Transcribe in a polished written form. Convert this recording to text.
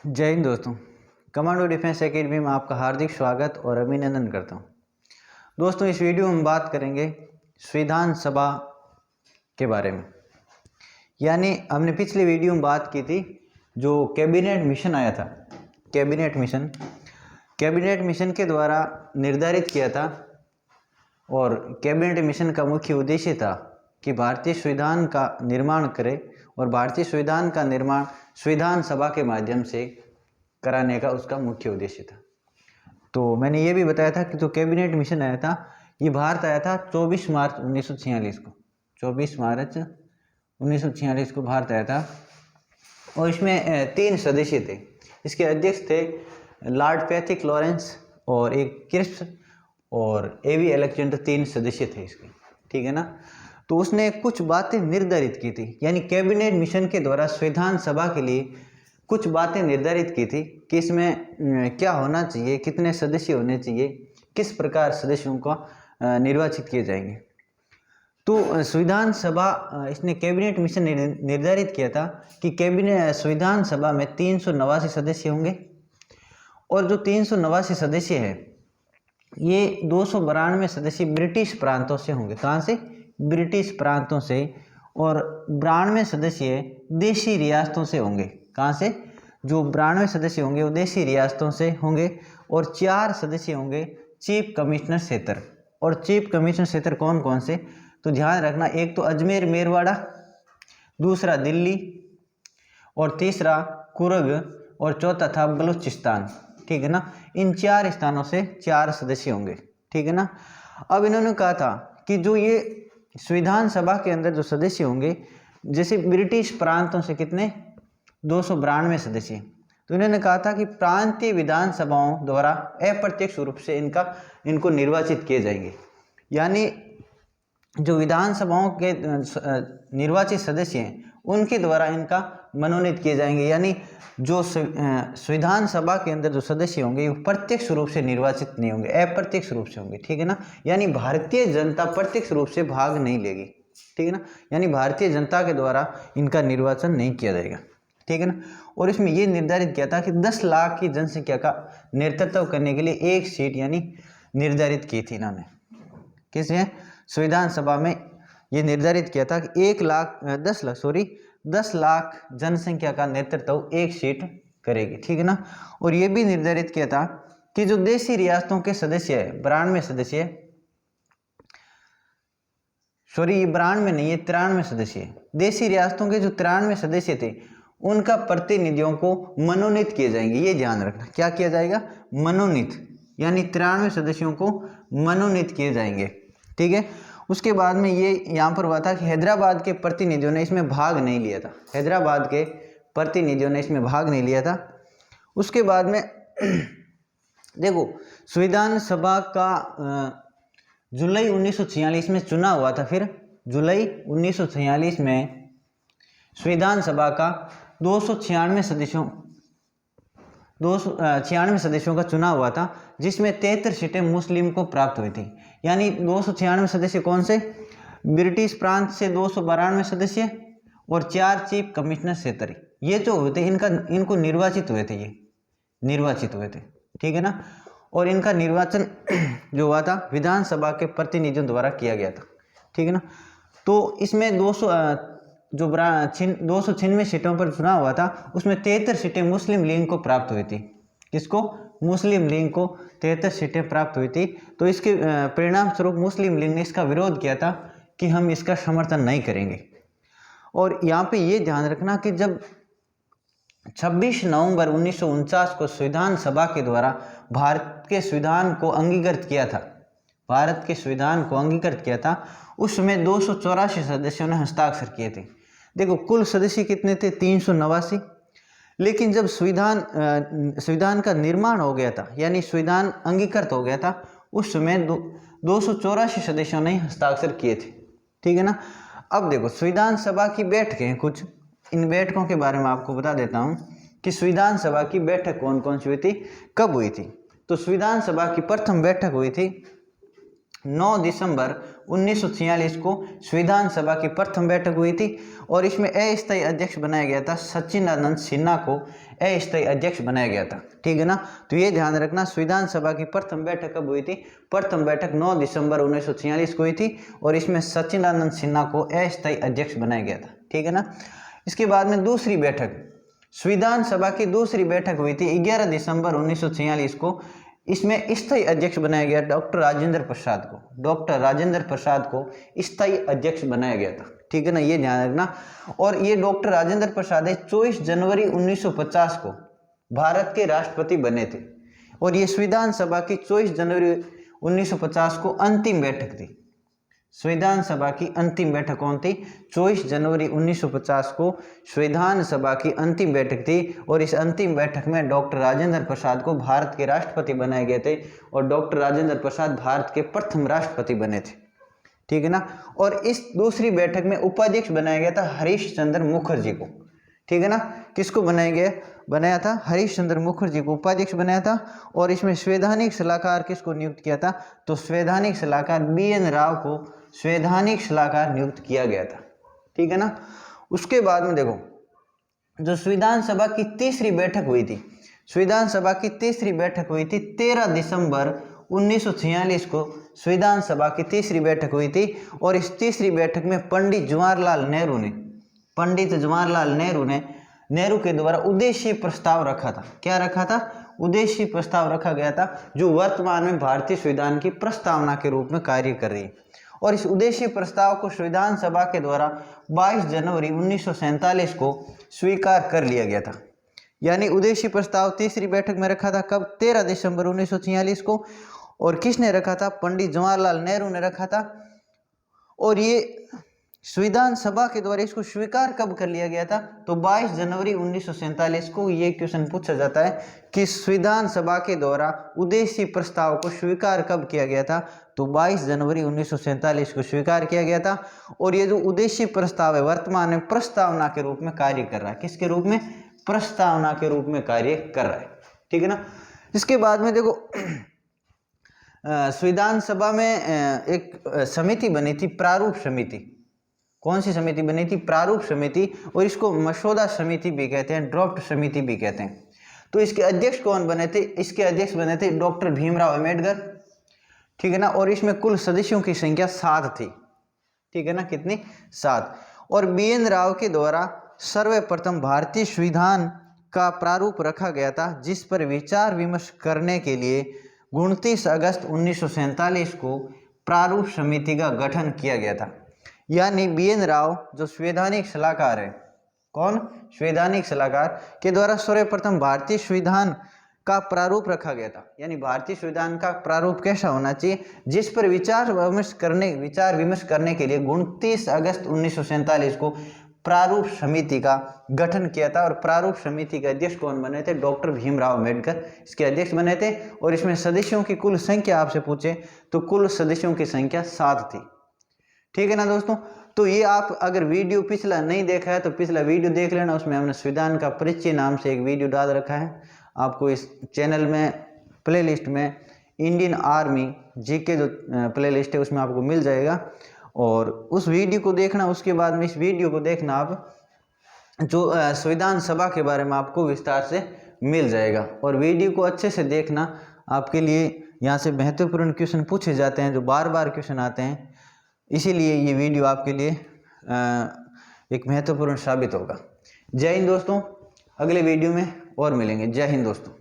जय हिंद दोस्तों। Commando defence academy में आपका हार्दिक स्वागत और अभिनंदन करता हूं। दोस्तों, इस वीडियो में बात करेंगे संविधान सभा के बारे में। यानी हमने पिछली वीडियो में बात की थी जो कैबिनेट मिशन आया था, कैबिनेट मिशन के द्वारा निर्धारित किया था। और कैबिनेट मिशन का मुख्य उद्देश्य था कि भारतीय संविधान का निर्माण करे और भारतीय संविधान का निर्माण संविधान सभा के माध्यम से कराने का उसका मुख्य उद्देश्य था। तो मैंने ये भी बताया था कि जो कैबिनेट मिशन आया था ये भारत आया था 24 मार्च 1946 को। 24 मार्च 1946 को भारत आया था और इसमें 3 सदस्य थे। इसके अध्यक्ष थे लॉर्ड पैथिक लॉरेंस और एक क्रिप्स और एवी अलेक्जेंडर। 3 सदस्य थे इसके, ठीक है ना। तो उसने कुछ बातें निर्धारित की थी, यानी कैबिनेट मिशन के द्वारा संविधान सभा के लिए कुछ बातें निर्धारित की थी कि इसमें क्या होना चाहिए, कितने सदस्य होने चाहिए, किस प्रकार सदस्यों को निर्वाचित किए जाएंगे। तो संविधान सभा इसने कैबिनेट मिशन निर्धारित किया था कि कैबिनेट संविधान सभा में 389 सदस्य होंगे और जो 389 सदस्य हैं ये 292 सदस्य ब्रिटिश प्रांतों से होंगे। कहाँ से? ब्रिटिश प्रांतों से। और 92 सदस्य देशी रियासतों से होंगे। कहाँ से? जो 92 सदस्य होंगे वो देशी रियासतों से होंगे। और 4 सदस्य होंगे चीफ कमिश्नर क्षेत्र। और चीफ कमिश्नर क्षेत्र कौन कौन से? तो ध्यान रखना, एक तो अजमेर मेरवाड़ा, दूसरा दिल्ली, और तीसरा कुर्ग, और चौथा था बलूचिस्तान, ठीक है ना। इन 4 स्थानों से 4 सदस्य होंगे, ठीक है ना। अब इन्होंने कहा था कि जो ये संविधान सभा के अंदर जो सदस्य होंगे, जैसे ब्रिटिश प्रांतों से कितने 292 सदस्य, तो इन्होंने कहा था कि प्रांतीय विधानसभाओं द्वारा अप्रत्यक्ष रूप से इनको निर्वाचित किए जाएंगे। यानी जो विधानसभाओं के निर्वाचित सदस्य हैं उनके द्वारा इनका मनोनीत किए जाएंगे। यानी जो संविधान सभा के अंदर जो सदस्य होंगे वो प्रत्यक्ष रूप से निर्वाचित नहीं होंगे, अप्रत्यक्ष रूप से होंगे, ठीक है ना। यानी भारतीय जनता प्रत्यक्ष रूप से भाग नहीं लेगी, ठीक है ना। यानी भारतीय जनता के द्वारा इनका निर्वाचन नहीं किया जाएगा, ठीक है ना। और इसमें ये निर्धारित किया था कि 10 लाख की जनसंख्या का नेतृत्व करने के लिए एक सीट यानी निर्धारित की थी इन्होंने। किसने? संविधान सभा में ये निर्धारित किया था कि 10 लाख जनसंख्या का नेतृत्व एक सीट करेगी, ठीक है ना। और ये भी निर्धारित किया था कि जो देशी रियासतों के सदस्य है 92 सदस्य, सॉरी 92 नहीं है 93 सदस्य है। देशी रियासतों के जो 93 सदस्य थे उनका प्रतिनिधियों को मनोनीत किए जाएंगे। ये ध्यान रखना, क्या किया जाएगा? मनोनीत, यानी 93 सदस्यों को मनोनीत किए जाएंगे, ठीक है। उसके बाद में ये यहाँ पर हुआ था कि हैदराबाद के प्रतिनिधियों ने इसमें भाग नहीं लिया था। हैदराबाद के प्रतिनिधियों ने इसमें भाग नहीं लिया था। उसके बाद में देखो, संविधान सभा का जुलाई 1946 में चुनाव हुआ था। फिर जुलाई 1946 में संविधान सभा का 296 सदस्यों का चुनाव हुआ था, जिसमें 73 सीटें मुस्लिम को प्राप्त हुई थी। यानी 296 सदस्य कौन से? ब्रिटिश प्रांत से 292 सदस्य और 4 चीफ कमिश्नर क्षेत्र, ये जो हुए थे इनको निर्वाचित हुए थे, ठीक है ना। और इनका निर्वाचन जो हुआ था विधानसभा के प्रतिनिधियों द्वारा किया गया था, ठीक है ना। तो इसमें 296 सीटों पर चुनाव हुआ था, उसमें 73 सीटें मुस्लिम लीग को प्राप्त हुई थी। किसको? मुस्लिम लीग को 73 सीटें प्राप्त हुई थी। तो इसके परिणाम स्वरूप मुस्लिम लीग ने इसका विरोध किया था कि हम इसका समर्थन नहीं करेंगे। और यहाँ पे ये ध्यान रखना कि जब 26 नवंबर 1949 को संविधान सभा के द्वारा भारत के संविधान को अंगीकृत किया था, उस समय 284 सदस्यों ने हस्ताक्षर किए थे। देखो, कुल सदस्य कितने थे? 389। लेकिन जब संविधान का निर्माण हो गया था, यानी संविधान अंगीकृत हो गया था, उस समय 284 सदस्यों ने हस्ताक्षर किए थे, ठीक है ना। अब देखो, संविधान सभा की बैठकें हैं कुछ, इन बैठकों के बारे में आपको बता देता हूं कि संविधान सभा की बैठक कौन कौन सी हुई थी, कब हुई थी। तो संविधान सभा की प्रथम बैठक हुई थी 9 दिसंबर 1946 को संविधान सभा की प्रथम बैठक हुई थी और इसमें अस्थायी अध्यक्ष बनाया गया था। सच्चिदानंद सिन्हा को अस्थायी अध्यक्ष बनाया गया था। ठीक है ना, तो ये ध्यान रखना, संविधान सभा की प्रथम बैठक कब हुई थी? प्रथम बैठक 9 दिसंबर 1946 को हुई थी और इसमें सच्चिदानंद सिन्हा को अस्थायी अध्यक्ष बनाया गया था। ठीक है ना। इसके बाद में दूसरी बैठक, संविधान सभा की दूसरी बैठक हुई थी 11 दिसंबर 1946 को। इसमें स्थायी अध्यक्ष बनाया गया डॉक्टर राजेंद्र प्रसाद को। डॉक्टर राजेंद्र प्रसाद को स्थायी अध्यक्ष बनाया गया था। ठीक है ना, ये ध्यान रखना। और ये डॉक्टर राजेंद्र प्रसाद 24 जनवरी 1950 को भारत के राष्ट्रपति बने थे और ये संविधान सभा की 24 जनवरी 1950 को अंतिम बैठक थी। संविधान सभा की अंतिम बैठक कौन थी? 24 जनवरी 1950 को संविधान सभा की अंतिम बैठक थी और इस अंतिम बैठक में डॉक्टर राजेंद्र प्रसाद को भारत के राष्ट्रपति बनाए गए थे और डॉक्टर राजेंद्र प्रसाद भारत के प्रथम राष्ट्रपति बने थे। ठीक है ना। और इस दूसरी बैठक में उपाध्यक्ष बनाया गया था हरीश चंद्र मुखर्जी को। ठीक है ना, किसको बनाया था? हरीश चंद्र मुखर्जी को उपाध्यक्ष बनाया था। और इसमें संवैधानिक सलाहकार किसको नियुक्त किया था? तो संवैधानिक सलाहकार BN राव को संवैधानिक सलाहकार नियुक्त किया गया था। ठीक है ना। उसके बाद में देखो, जो संविधान सभा की तीसरी बैठक हुई थी, संविधान सभा की तीसरी बैठक हुई थी 13 दिसंबर 1946 को संविधान सभा की तीसरी बैठक हुई थी और इस तीसरी बैठक में पंडित जवाहरलाल नेहरू ने नेहरू के द्वारा उद्देश्य प्रस्ताव रखा था। क्या रखा था? उद्देश्य प्रस्ताव रखा गया था, जो वर्तमान में भारतीय संविधान की प्रस्तावना के रूप में कार्य कर रही है। और इस उद्देश्य प्रस्ताव को संविधान सभा के द्वारा 22 जनवरी 1947 को स्वीकार कर लिया गया था। यानी उद्देश्य प्रस्ताव तीसरी बैठक में रखा था कब? 13 दिसंबर 1946 को। और किसने रखा था? पंडित जवाहरलाल नेहरू ने रखा था। और ये संविधान सभा के द्वारा इसको स्वीकार कब कर लिया गया था? तो 22 जनवरी 1947 को। ये क्वेश्चन पूछा जाता है कि संविधान सभा के द्वारा उद्देश्य प्रस्ताव को स्वीकार कब किया गया था? तो 22 जनवरी 1947 को स्वीकार किया गया था। और ये जो उद्देश्य प्रस्ताव है वर्तमान में प्रस्तावना के रूप में कार्य कर रहा है। किसके रूप में? प्रस्तावना के रूप में कार्य कर रहा है। ठीक है ना। इसके बाद में देखो, संविधान सभा में एक समिति बनी थी, प्रारूप समिति। कौन सी समिति बनी थी? प्रारूप समिति। और इसको मसौदा समिति भी कहते हैं, ड्राफ्ट समिति भी कहते हैं। तो इसके अध्यक्ष कौन बने थे? इसके अध्यक्ष बने थे डॉक्टर भीमराव अम्बेडकर। ठीक है ना। और इसमें कुल सदस्यों की संख्या 7 थी। ठीक है ना, कितनी? 7। और BN राव के द्वारा सर्वप्रथम भारतीय संविधान का प्रारूप रखा गया था, जिस पर विचार विमर्श करने के लिए 29 अगस्त 1947 को प्रारूप समिति का गठन किया गया था। यानी BN राव जो संवैधानिक सलाहकार है, कौन? संवैधानिक सलाहकार के द्वारा सर्वप्रथम भारतीय संविधान का प्रारूप रखा गया था। यानी भारतीय संविधान का प्रारूप कैसा होना चाहिए? जिस पर विचार विमर्श करने के लिए 29 अगस्त 1947 को प्रारूप समिति का गठन किया था। और प्रारूप समिति के अध्यक्ष कौन बने थे? डॉक्टर भीमराव अम्बेडकर इसके अध्यक्ष बने थे। और इसमें सदस्यों की कुल संख्या आपसे पूछे तो कुल सदस्यों की संख्या 7 थी। ठीक है ना दोस्तों। तो ये आप अगर वीडियो पिछला नहीं देखा है तो पिछला वीडियो देख लेना, उसमें हमने संविधान का परिचय नाम से एक वीडियो डाल रखा है। आपको इस चैनल में प्लेलिस्ट में इंडियन आर्मी जीके जो प्लेलिस्ट है उसमें आपको मिल जाएगा और उस वीडियो को देखना। उसके बाद में इस वीडियो को देखना आप, जो संविधान सभा के बारे में आपको विस्तार से मिल जाएगा। और वीडियो को अच्छे से देखना, आपके लिए यहाँ से महत्वपूर्ण क्वेश्चन पूछे जाते हैं जो बार बार क्वेश्चन आते हैं, इसीलिए ये वीडियो आपके लिए एक महत्वपूर्ण साबित होगा। जय हिंद दोस्तों, अगले वीडियो में और मिलेंगे। जय हिंद दोस्तों।